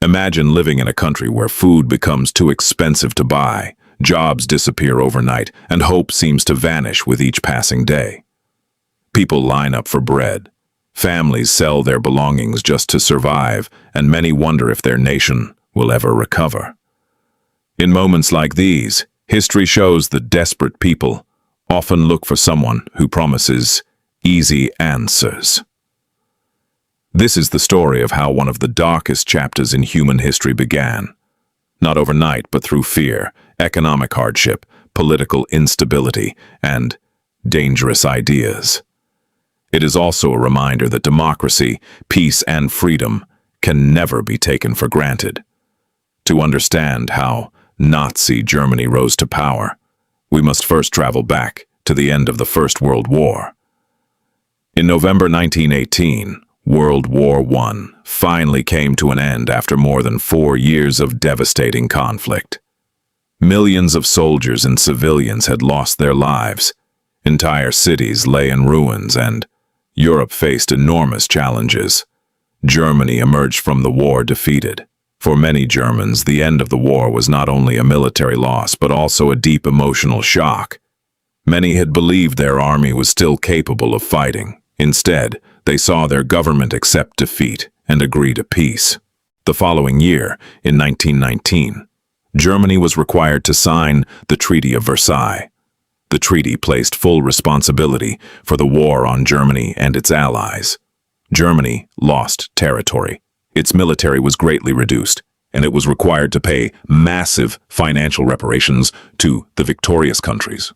Imagine living in a country where food becomes too expensive to buy, jobs disappear overnight, and hope seems to vanish with each passing day. People line up for bread. Families sell their belongings just to survive, and many wonder if their nation will ever recover. In moments like these, history shows that desperate people often look for someone who promises easy answers. This is the story of how one of the darkest chapters in human history began. Not overnight, but through fear, economic hardship, political instability, and dangerous ideas. It is also a reminder that democracy, peace, and freedom can never be taken for granted. To understand how Nazi Germany rose to power, we must first travel back to the end of the First World War. In November 1918, World War I finally came to an end after more than 4 years of devastating conflict. Millions of soldiers and civilians had lost their lives. Entire cities lay in ruins, and Europe faced enormous challenges. Germany emerged from the war defeated. For many Germans, the end of the war was not only a military loss, but also a deep emotional shock. Many had believed their army was still capable of fighting. Instead, they saw their government accept defeat and agree to peace. The following year, in 1919, Germany was required to sign the Treaty of Versailles. The treaty placed full responsibility for the war on Germany and its allies. Germany lost territory. Its military was greatly reduced, and it was required to pay massive financial reparations to the victorious countries.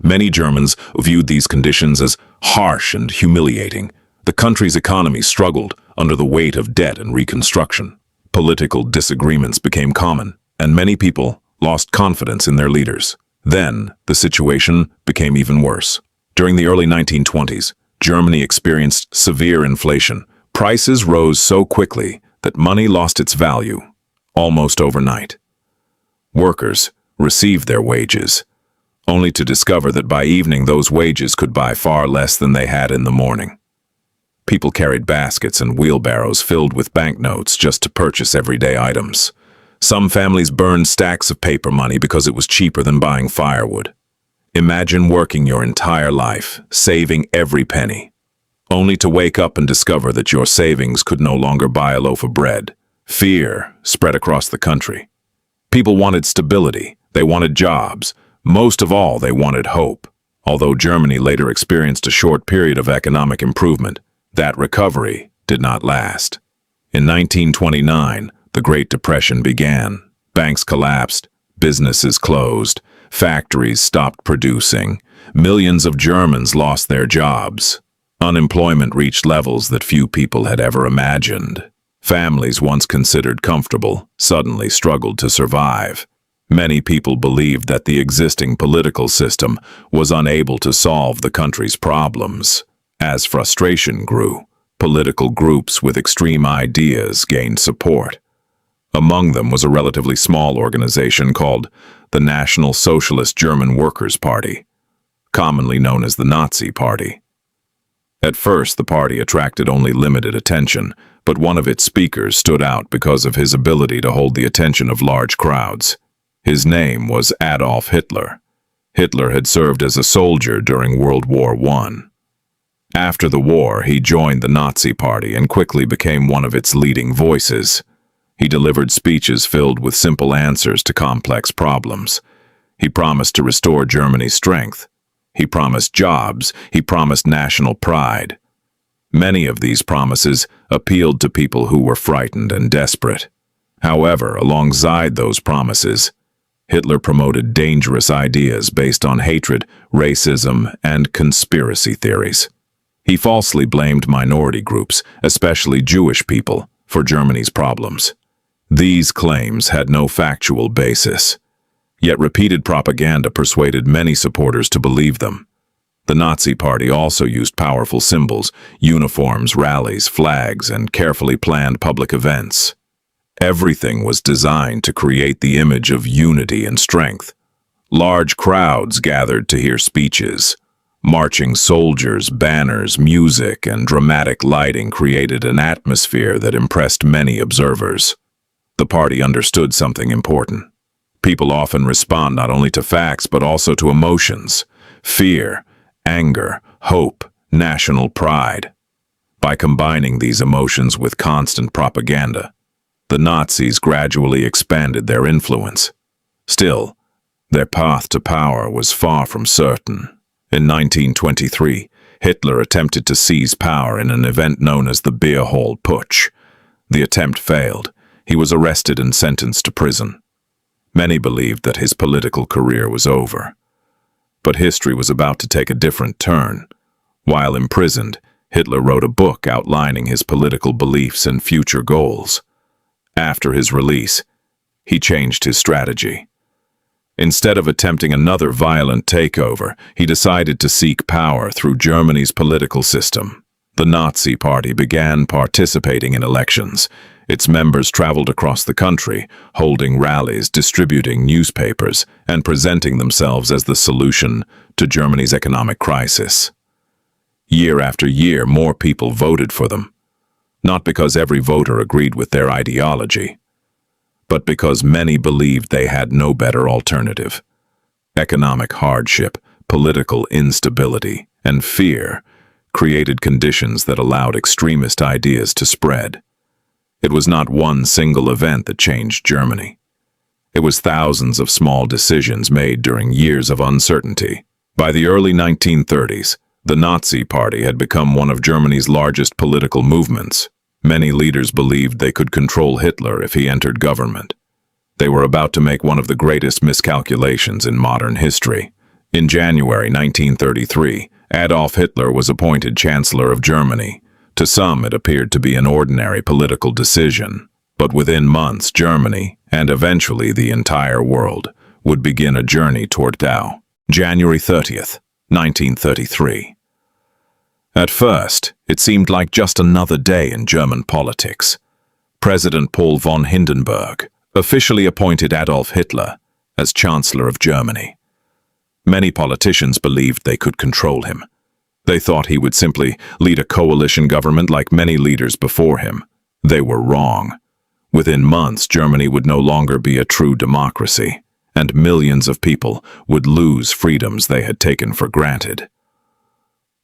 Many Germans viewed these conditions as harsh and humiliating. The country's economy struggled under the weight of debt and reconstruction. Political disagreements became common, and many people lost confidence in their leaders. Then, the situation became even worse. During the early 1920s, Germany experienced severe inflation. Prices rose so quickly that money lost its value, almost overnight. Workers received their wages, only to discover that by evening those wages could buy far less than they had in the morning. People carried baskets and wheelbarrows filled with banknotes just to purchase everyday items. Some families burned stacks of paper money because it was cheaper than buying firewood. Imagine working your entire life, saving every penny, only to wake up and discover that your savings could no longer buy a loaf of bread. Fear spread across the country. People wanted stability. They wanted jobs. Most of all, they wanted hope. Although Germany later experienced a short period of economic improvement, that recovery did not last. In 1929, the Great Depression began. Banks collapsed, businesses closed, factories stopped producing. Millions of Germans lost their jobs. Unemployment reached levels that few people had ever imagined. Families once considered comfortable suddenly struggled to survive. Many people believed that the existing political system was unable to solve the country's problems. As frustration grew, political groups with extreme ideas gained support. Among them was a relatively small organization called the National Socialist German Workers' Party, commonly known as the Nazi Party. At first, the party attracted only limited attention, but one of its speakers stood out because of his ability to hold the attention of large crowds. His name was Adolf Hitler. Hitler had served as a soldier during World War I. After the war, he joined the Nazi Party and quickly became one of its leading voices. He delivered speeches filled with simple answers to complex problems. He promised to restore Germany's strength. He promised jobs. He promised national pride. Many of these promises appealed to people who were frightened and desperate. However, alongside those promises, Hitler promoted dangerous ideas based on hatred, racism, and conspiracy theories. He falsely blamed minority groups, especially Jewish people, for Germany's problems. These claims had no factual basis, yet repeated propaganda persuaded many supporters to believe them. The Nazi Party also used powerful symbols, uniforms, rallies, flags, and carefully planned public events. Everything was designed to create the image of unity and strength. Large crowds gathered to hear speeches. Marching soldiers, banners, music, and dramatic lighting created an atmosphere that impressed many observers. The party understood something important. People often respond not only to facts but also to emotions: fear, anger, hope, national pride. By combining these emotions with constant propaganda, the Nazis gradually expanded their influence. Still, their path to power was far from certain. In 1923, Hitler attempted to seize power in an event known as the Beer Hall Putsch. The attempt failed. He was arrested and sentenced to prison. Many believed that his political career was over. But history was about to take a different turn. While imprisoned, Hitler wrote a book outlining his political beliefs and future goals. After his release, he changed his strategy. Instead of attempting another violent takeover, he decided to seek power through Germany's political system. The Nazi Party began participating in elections. Its members traveled across the country, holding rallies, distributing newspapers, and presenting themselves as the solution to Germany's economic crisis. Year after year, more people voted for them, not because every voter agreed with their ideology, but because many believed they had no better alternative. Economic hardship, political instability, and fear created conditions that allowed extremist ideas to spread. It was not one single event that changed Germany. It was thousands of small decisions made during years of uncertainty. By the early 1930s, the Nazi Party had become one of Germany's largest political movements. Many leaders believed they could control Hitler if he entered government. They were about to make one of the greatest miscalculations in modern history. In January 1933, Adolf Hitler was appointed Chancellor of Germany. To some, it appeared to be an ordinary political decision. But within months, Germany, and eventually the entire world, would begin a journey toward Tao. January 30th, 1933. At first, it seemed like just another day in German politics. President Paul von Hindenburg officially appointed Adolf Hitler as Chancellor of Germany. Many politicians believed they could control him. They thought he would simply lead a coalition government like many leaders before him. They were wrong. Within months, Germany would no longer be a true democracy, and millions of people would lose freedoms they had taken for granted.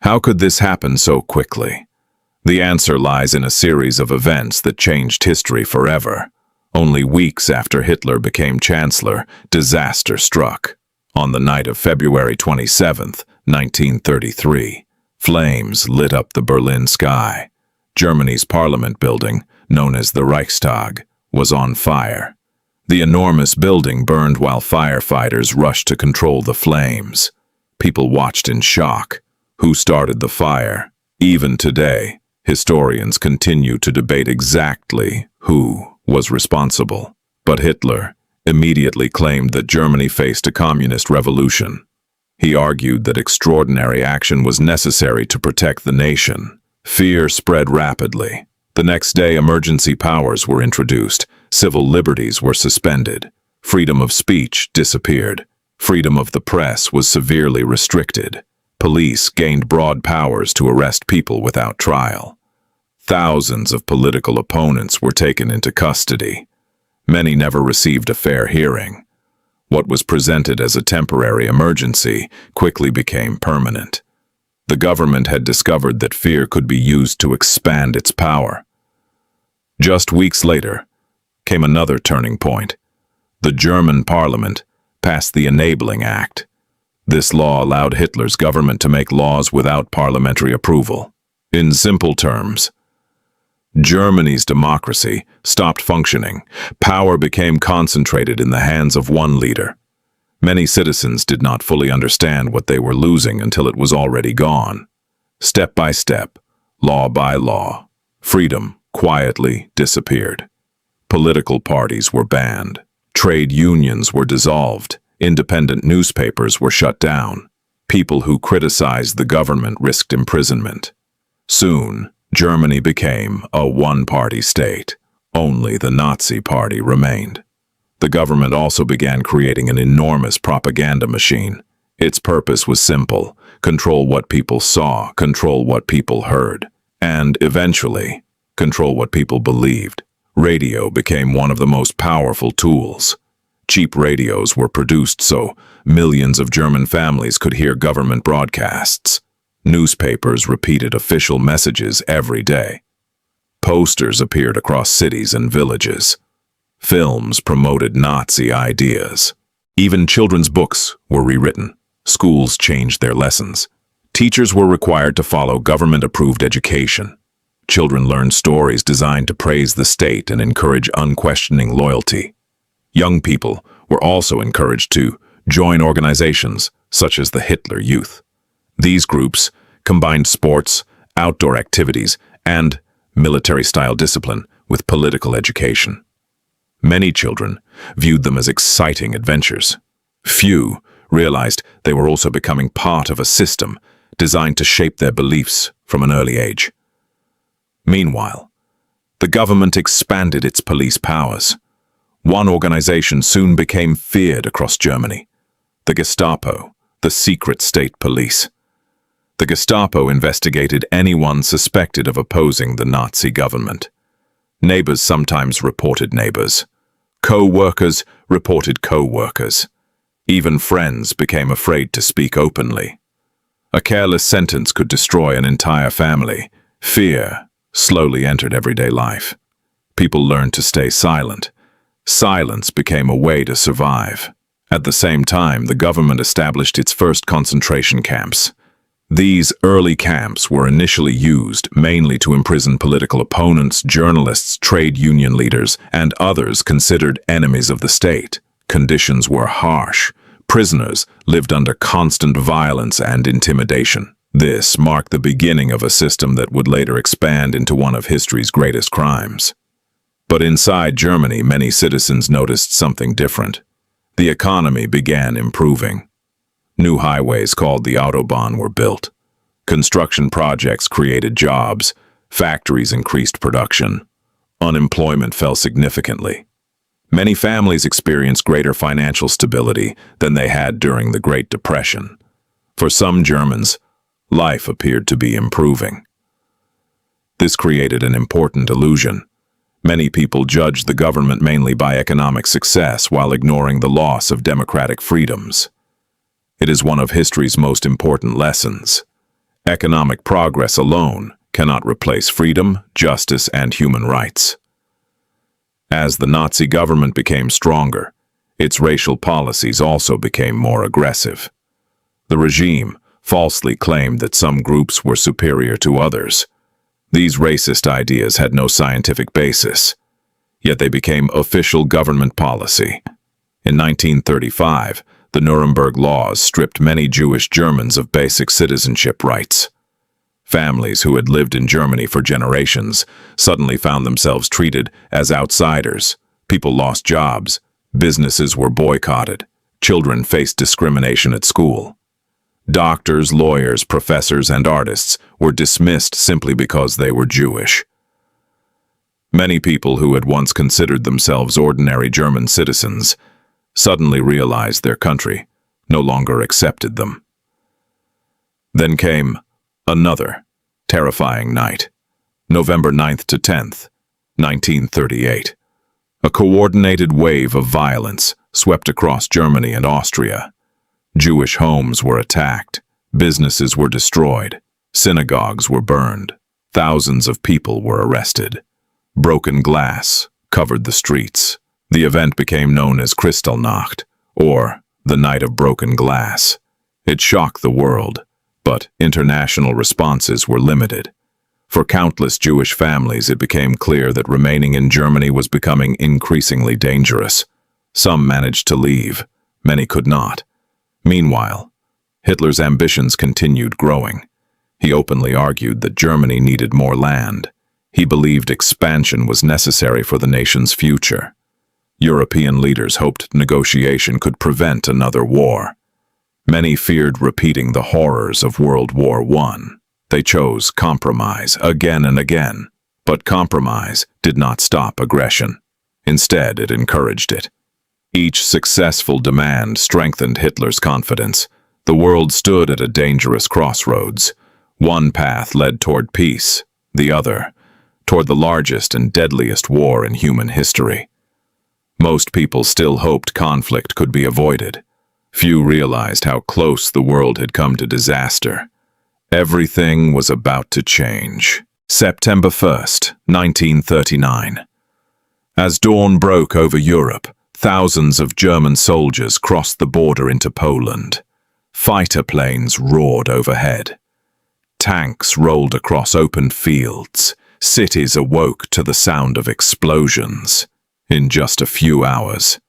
How could this happen so quickly? The answer lies in a series of events that changed history forever. Only weeks after Hitler became Chancellor, disaster struck. On the night of February 27th, 1933, flames lit up the Berlin sky. Germany's parliament building, known as the Reichstag, was on fire. The enormous building burned while firefighters rushed to control the flames. People watched in shock. Who started the fire? Even today, historians continue to debate exactly who was responsible. But Hitler immediately claimed that Germany faced a communist revolution. He argued that extraordinary action was necessary to protect the nation. Fear spread rapidly. The next day, emergency powers were introduced. Civil liberties were suspended. Freedom of speech disappeared. Freedom of the press was severely restricted. Police gained broad powers to arrest people without trial. Thousands of political opponents were taken into custody. Many never received a fair hearing. What was presented as a temporary emergency quickly became permanent. The government had discovered that fear could be used to expand its power. Just weeks later came another turning point. The German parliament passed the Enabling Act. This law allowed Hitler's government to make laws without parliamentary approval. In simple terms, Germany's democracy stopped functioning. Power became concentrated in the hands of one leader. Many citizens did not fully understand what they were losing until it was already gone. Step by step, law by law, freedom quietly disappeared. Political parties were banned. Trade unions were dissolved. Independent newspapers were shut down. People who criticized the government risked imprisonment. Soon, Germany became a one-party state. Only the Nazi Party remained. The government also began creating an enormous propaganda machine. Its purpose was simple: control what people saw, control what people heard, and, eventually, control what people believed. Radio became one of the most powerful tools. Cheap radios were produced so millions of German families could hear government broadcasts. Newspapers repeated official messages every day. Posters appeared across cities and villages. Films promoted Nazi ideas. Even children's books were rewritten. Schools changed their lessons. Teachers were required to follow government-approved education. Children learned stories designed to praise the state and encourage unquestioning loyalty. Young people were also encouraged to join organizations such as the Hitler Youth. These groups combined sports, outdoor activities, and military-style discipline with political education. Many children viewed them as exciting adventures. Few realized they were also becoming part of a system designed to shape their beliefs from an early age. Meanwhile, the government expanded its police powers. One organization soon became feared across Germany: the Gestapo, the secret state police. The Gestapo investigated anyone suspected of opposing the Nazi government. Neighbors sometimes reported neighbors. Co-workers reported co-workers. Even friends became afraid to speak openly. A careless sentence could destroy an entire family. Fear slowly entered everyday life. People learned to stay silent. Silence became a way to survive. At the same time, the government established its first concentration camps. These early camps were initially used mainly to imprison political opponents, journalists, trade union leaders, and others considered enemies of the state. Conditions were harsh. Prisoners lived under constant violence and intimidation. This marked the beginning of a system that would later expand into one of history's greatest crimes. But inside Germany, many citizens noticed something different. The economy began improving. New highways called the Autobahn were built. Construction projects created jobs. Factories increased production. Unemployment fell significantly. Many families experienced greater financial stability than they had during the Great Depression. For some Germans, life appeared to be improving. This created an important illusion. Many people judged the government mainly by economic success while ignoring the loss of democratic freedoms. It is one of history's most important lessons. Economic progress alone cannot replace freedom, justice, and human rights. As the Nazi government became stronger, its racial policies also became more aggressive. The regime falsely claimed that some groups were superior to others. These racist ideas had no scientific basis, yet they became official government policy. In 1935, the Nuremberg laws stripped many Jewish Germans of basic citizenship rights. Families who had lived in Germany for generations suddenly found themselves treated as outsiders. People lost jobs, businesses were boycotted, children faced discrimination at school. Doctors, lawyers, professors, and artists were dismissed simply because they were Jewish. Many people who had once considered themselves ordinary German citizens suddenly realized their country no longer accepted them. Then came another terrifying night, November 9th to 10th, 1938. A coordinated wave of violence swept across Germany and Austria. Jewish homes were attacked, businesses were destroyed, synagogues were burned, thousands of people were arrested. Broken glass covered the streets. The event became known as Kristallnacht, or the Night of Broken Glass. It shocked the world, but international responses were limited. For countless Jewish families, it became clear that remaining in Germany was becoming increasingly dangerous. Some managed to leave, many could not. Meanwhile, Hitler's ambitions continued growing. He openly argued that Germany needed more land. He believed expansion was necessary for the nation's future. European leaders hoped negotiation could prevent another war. Many feared repeating the horrors of World War I. They chose compromise again and again, but compromise did not stop aggression. Instead, it encouraged it. Each successful demand strengthened Hitler's confidence. The world stood at a dangerous crossroads. One path led toward peace, the other toward the largest and deadliest war in human history. Most people still hoped conflict could be avoided. Few realized how close the world had come to disaster. Everything was about to change. September 1st, 1939. As dawn broke over Europe, thousands of German soldiers crossed the border into Poland. Fighter planes roared overhead. Tanks rolled across open fields. Cities awoke to the sound of explosions. In just a few hours,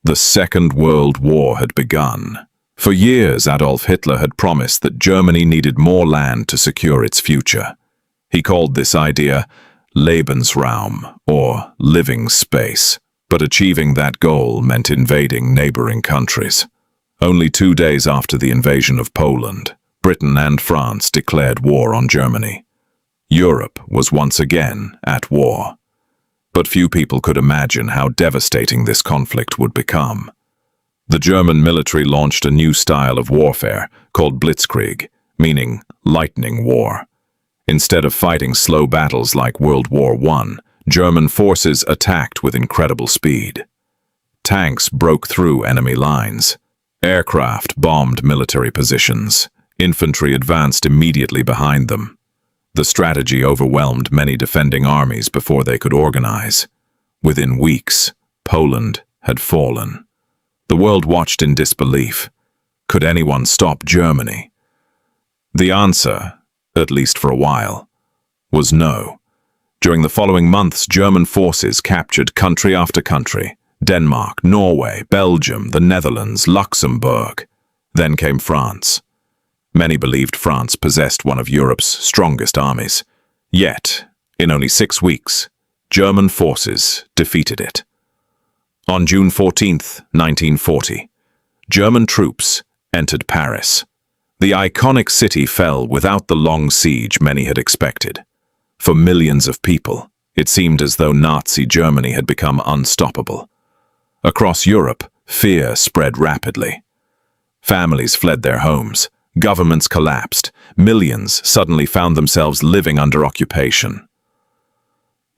the Second World War had begun. For years, Adolf Hitler had promised that Germany needed more land to secure its future. He called this idea Lebensraum, or living space, but achieving that goal meant invading neighboring countries. Only 2 days after the invasion of Poland, Britain and France declared war on Germany. Europe was once again at war. But few people could imagine how devastating this conflict would become. The German military launched a new style of warfare called blitzkrieg, meaning lightning war. Instead of fighting slow battles like World War I, German forces attacked with incredible speed. Tanks broke through enemy lines. Aircraft bombed military positions. Infantry advanced immediately behind them. The strategy overwhelmed many defending armies before they could organize. Within weeks, Poland had fallen. The world watched in disbelief. Could anyone stop Germany? The answer, at least for a while, was no. During the following months, German forces captured country after country: Denmark, Norway, Belgium, the Netherlands, Luxembourg. Then came France. Many believed France possessed one of Europe's strongest armies. Yet, in only 6 weeks, German forces defeated it. On June 14, 1940, German troops entered Paris. The iconic city fell without the long siege many had expected. For millions of people, it seemed as though Nazi Germany had become unstoppable. Across Europe, fear spread rapidly. Families fled their homes. Governments collapsed. Millions suddenly found themselves living under occupation.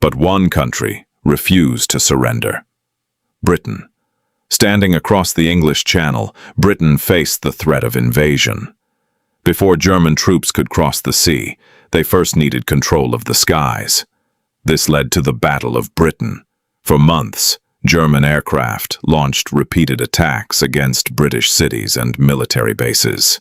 But one country refused to surrender: Britain. Standing across the English Channel, Britain faced the threat of invasion. Before German troops could cross the sea, they first needed control of the skies. This led to the Battle of Britain. For months, German aircraft launched repeated attacks against British cities and military bases.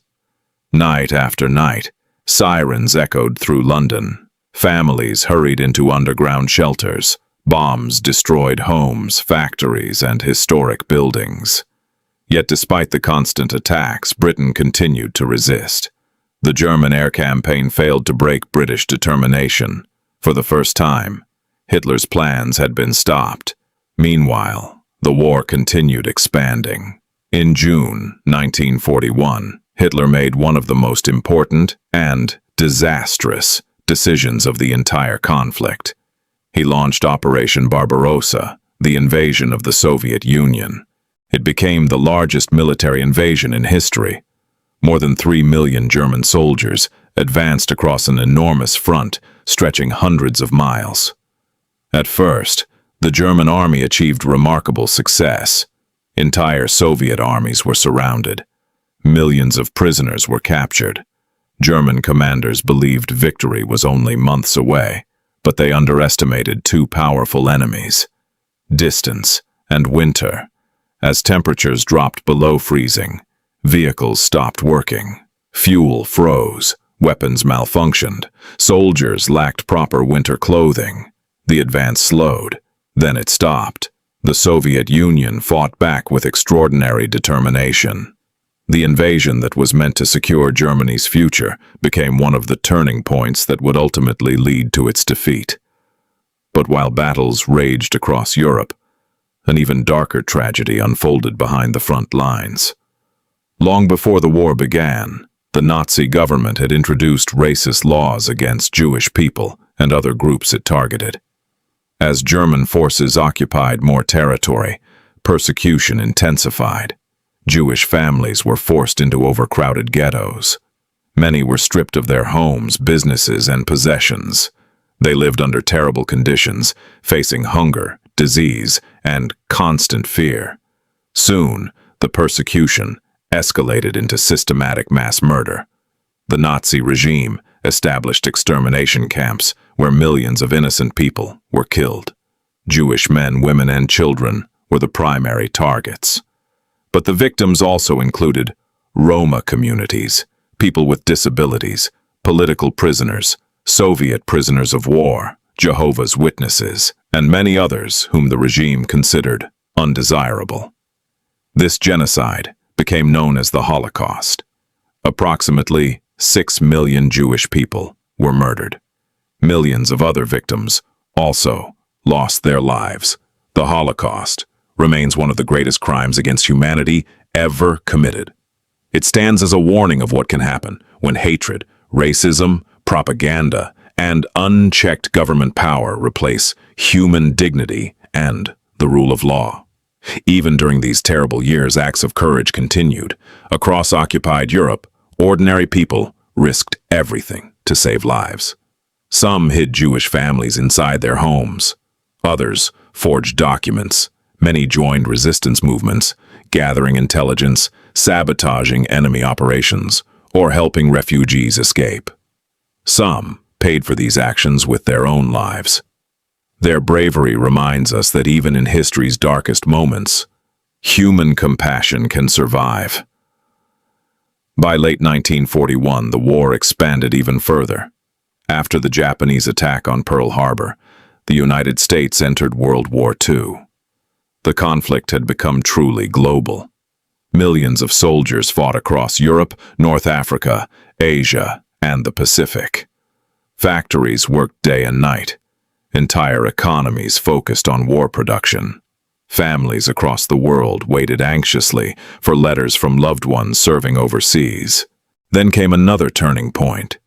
Night after night, sirens echoed through London. Families hurried into underground shelters. Bombs destroyed homes, factories, and historic buildings. Yet despite the constant attacks, Britain continued to resist. The German air campaign failed to break British determination. For the first time, Hitler's plans had been stopped. Meanwhile, the war continued expanding. In June 1941, Hitler made one of the most important and disastrous decisions of the entire conflict. He launched Operation Barbarossa, the invasion of the Soviet Union. It became the largest military invasion in history. More than 3 million German soldiers advanced across an enormous front stretching hundreds of miles. At first, the German army achieved remarkable success. Entire Soviet armies were surrounded. Millions of prisoners were captured. German commanders believed victory was only months away, but they underestimated 2 powerful enemies: distance and winter. As temperatures dropped below freezing, vehicles stopped working, fuel froze, weapons malfunctioned, soldiers lacked proper winter clothing. The advance slowed, then it stopped. The Soviet Union fought back with extraordinary determination. The invasion that was meant to secure Germany's future became one of the turning points that would ultimately lead to its defeat. But while battles raged across Europe, an even darker tragedy unfolded behind the front lines. Long before the war began, the Nazi government had introduced racist laws against Jewish people and other groups it targeted. As German forces occupied more territory, persecution intensified. Jewish families were forced into overcrowded ghettos. Many were stripped of their homes, businesses, and possessions. They lived under terrible conditions, facing hunger, disease, and constant fear. Soon, the persecution escalated into systematic mass murder. The Nazi regime established extermination camps where millions of innocent people were killed. Jewish men, women, and children were the primary targets. But the victims also included Roma communities, people with disabilities, political prisoners, Soviet prisoners of war, Jehovah's Witnesses, and many others whom the regime considered undesirable. This genocide became known as the Holocaust. Approximately 6 million Jewish people were murdered. Millions of other victims also lost their lives. The Holocaust remains one of the greatest crimes against humanity ever committed. It stands as a warning of what can happen when hatred, racism, propaganda, and unchecked government power replace human dignity and the rule of law. Even during these terrible years, acts of courage continued. Across occupied Europe, ordinary people risked everything to save lives. Some hid Jewish families inside their homes. Others forged documents. Many joined resistance movements, gathering intelligence, sabotaging enemy operations, or helping refugees escape. Some paid for these actions with their own lives. Their bravery reminds us that even in history's darkest moments, human compassion can survive. By late 1941, the war expanded even further. After the Japanese attack on Pearl Harbor, the United States entered World War II. The conflict had become truly global. Millions of soldiers fought across Europe, North Africa, Asia, and the Pacific. Factories worked day and night. Entire economies focused on war production. Families across the world waited anxiously for letters from loved ones serving overseas. Then came another turning point.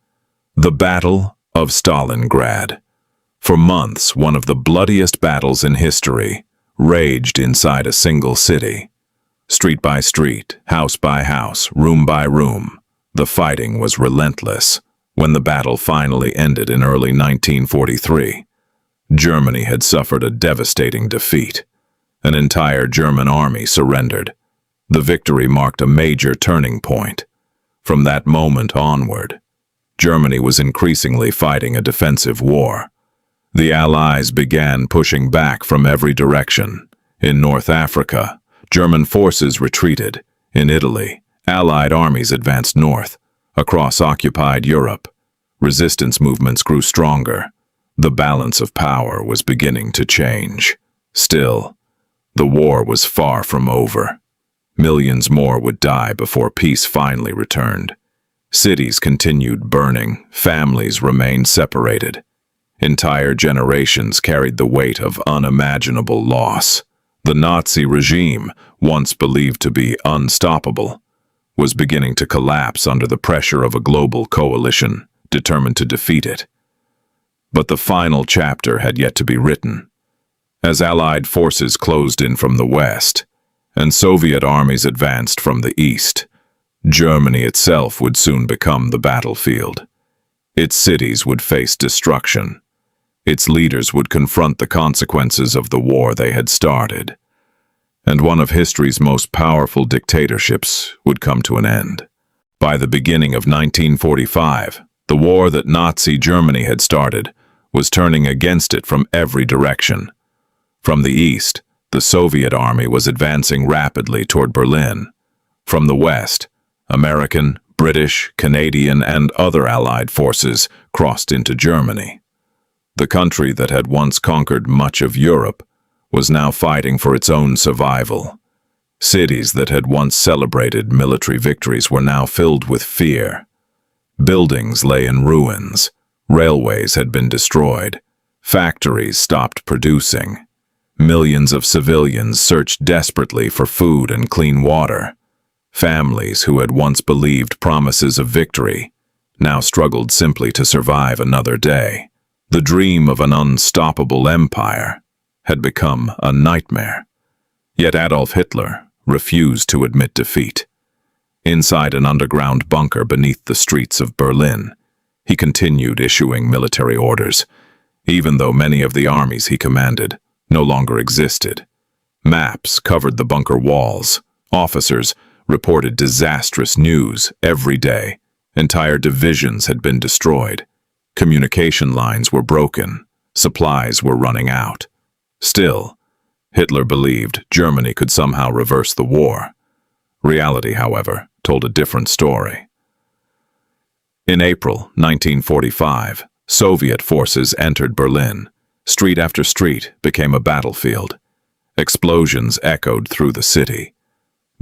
The Battle of Stalingrad. For months, one of the bloodiest battles in history raged inside a single city. Street by street, house by house, room by room, the fighting was relentless. When the battle finally ended in early 1943, Germany had suffered a devastating defeat. An entire German army surrendered. The victory marked a major turning point. From that moment onward, Germany was increasingly fighting a defensive war. The Allies began pushing back from every direction. In North Africa, German forces retreated. In Italy, Allied armies advanced north. Across occupied Europe, resistance movements grew stronger. The balance of power was beginning to change. Still, the war was far from over. Millions more would die before peace finally returned. Cities continued burning, families remained separated. Entire generations carried the weight of unimaginable loss. The Nazi regime, once believed to be unstoppable, was beginning to collapse under the pressure of a global coalition determined to defeat it. But the final chapter had yet to be written. As Allied forces closed in from the west, and Soviet armies advanced from the east, Germany itself would soon become the battlefield. Its cities would face destruction. Its leaders would confront the consequences of the war they had started. And one of history's most powerful dictatorships would come to an end. By the beginning of 1945, the war that Nazi Germany had started was turning against it from every direction. From the east, the Soviet army was advancing rapidly toward Berlin. From the west, American, British, Canadian, and other Allied forces crossed into Germany. The country that had once conquered much of Europe was now fighting for its own survival. Cities that had once celebrated military victories were now filled with fear. Buildings lay in ruins. Railways had been destroyed. Factories stopped producing. Millions of civilians searched desperately for food and clean water. Families who had once believed promises of victory now struggled simply to survive another day. The dream of an unstoppable empire had become a nightmare. Yet Adolf Hitler refused to admit defeat. Inside an underground bunker beneath the streets of Berlin, he continued issuing military orders. even though many of the armies he commanded no longer existed. Maps covered the bunker walls. Officers reported disastrous news every day. Entire divisions had been destroyed. Communication lines were broken. Supplies were running out. Still, Hitler believed Germany could somehow reverse the war. Reality, however, told a different story. In April 1945, Soviet forces entered Berlin. Street after street became a battlefield. Explosions echoed through the city.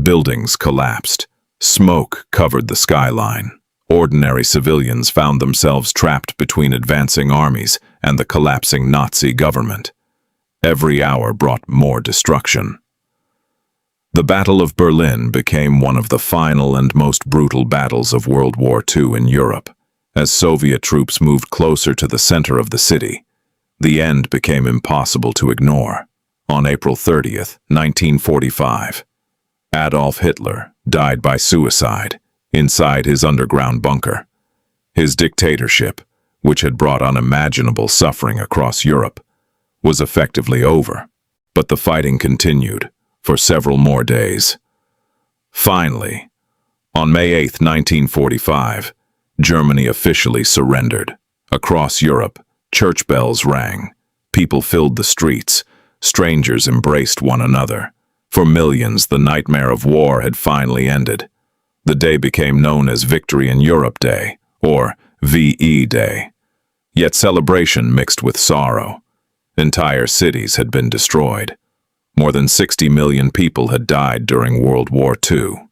Buildings collapsed. Smoke covered the skyline. Ordinary civilians found themselves trapped between advancing armies and the collapsing Nazi government. Every hour brought more destruction. The Battle of Berlin became one of the final and most brutal battles of World War II in Europe. As Soviet troops moved closer to the center of the city, the end became impossible to ignore. On April 30th, 1945, Adolf Hitler died by suicide inside his underground bunker. His dictatorship, which had brought unimaginable suffering across Europe, was effectively over, but the fighting continued for several more days. Finally, on May 8, 1945, Germany officially surrendered. Across Europe, church bells rang. People filled the streets. Strangers embraced one another. For millions, the nightmare of war had finally ended. The day became known as Victory in Europe Day, or VE Day. Yet celebration mixed with sorrow. Entire cities had been destroyed. More than 60 million people had died during World War II.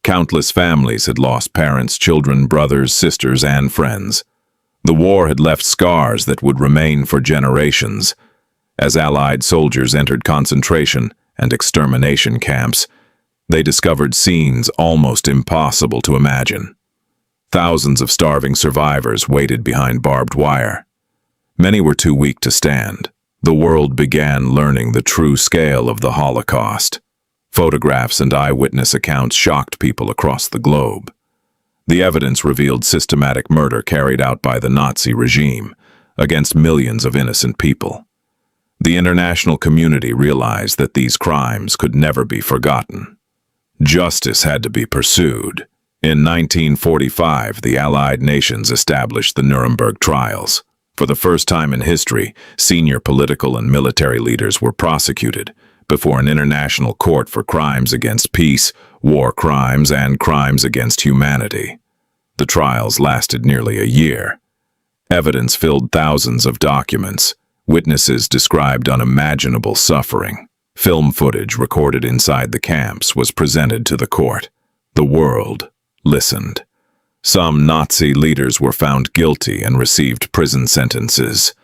Countless families had lost parents, children, brothers, sisters, and friends. The war had left scars that would remain for generations. As Allied soldiers entered concentration and extermination camps, they discovered scenes almost impossible to imagine. Thousands of starving survivors waited behind barbed wire. Many were too weak to stand. The world began learning the true scale of the Holocaust. Photographs and eyewitness accounts shocked people across the globe. The evidence revealed systematic murder carried out by the Nazi regime against millions of innocent people. The international community realized that these crimes could never be forgotten. Justice had to be pursued. In 1945, the Allied nations established the Nuremberg trials. For the first time in history, senior political and military leaders were prosecuted before an international court for crimes against peace, war crimes, and crimes against humanity. The trials lasted nearly a year. Evidence filled thousands of documents. Witnesses described unimaginable suffering. Film footage recorded inside the camps was presented to the court. The world listened. Some Nazi leaders were found guilty and received prison sentences.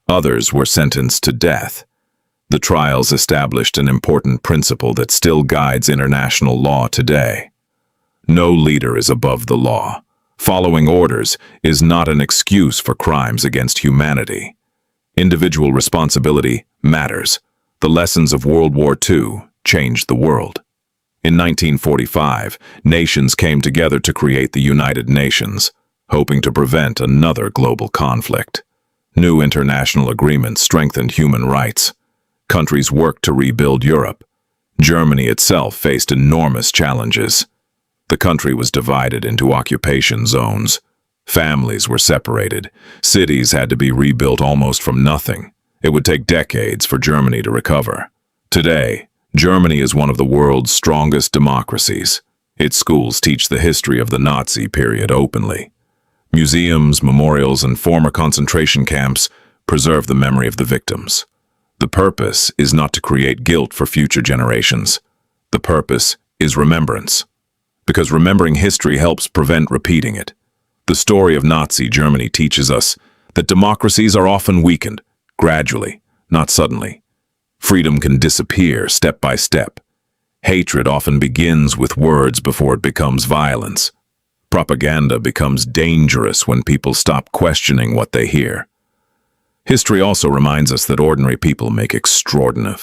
Others were sentenced to death. The trials established an important principle that still guides international law today. No leader is above the law. Following orders is not an excuse for crimes against humanity. Individual responsibility matters. The lessons of World War II changed the world. In 1945, nations came together to create the United Nations, hoping to prevent another global conflict. New international agreements strengthened human rights. Countries worked to rebuild Europe. Germany itself faced enormous challenges. The country was divided into occupation zones. Families were separated. Cities had to be rebuilt almost from nothing. It would take decades for Germany to recover. Today, Germany is one of the world's strongest democracies. Its schools teach the history of the Nazi period openly. Museums, memorials, and former concentration camps preserve the memory of the victims. The purpose is not to create guilt for future generations. The purpose is remembrance. Because remembering history helps prevent repeating it. The story of Nazi Germany teaches us that democracies are often weakened, gradually, not suddenly. Freedom can disappear step by step. Hatred often begins with words before it becomes violence. Propaganda becomes dangerous when people stop questioning what they hear. History also reminds us that ordinary people make extraordinary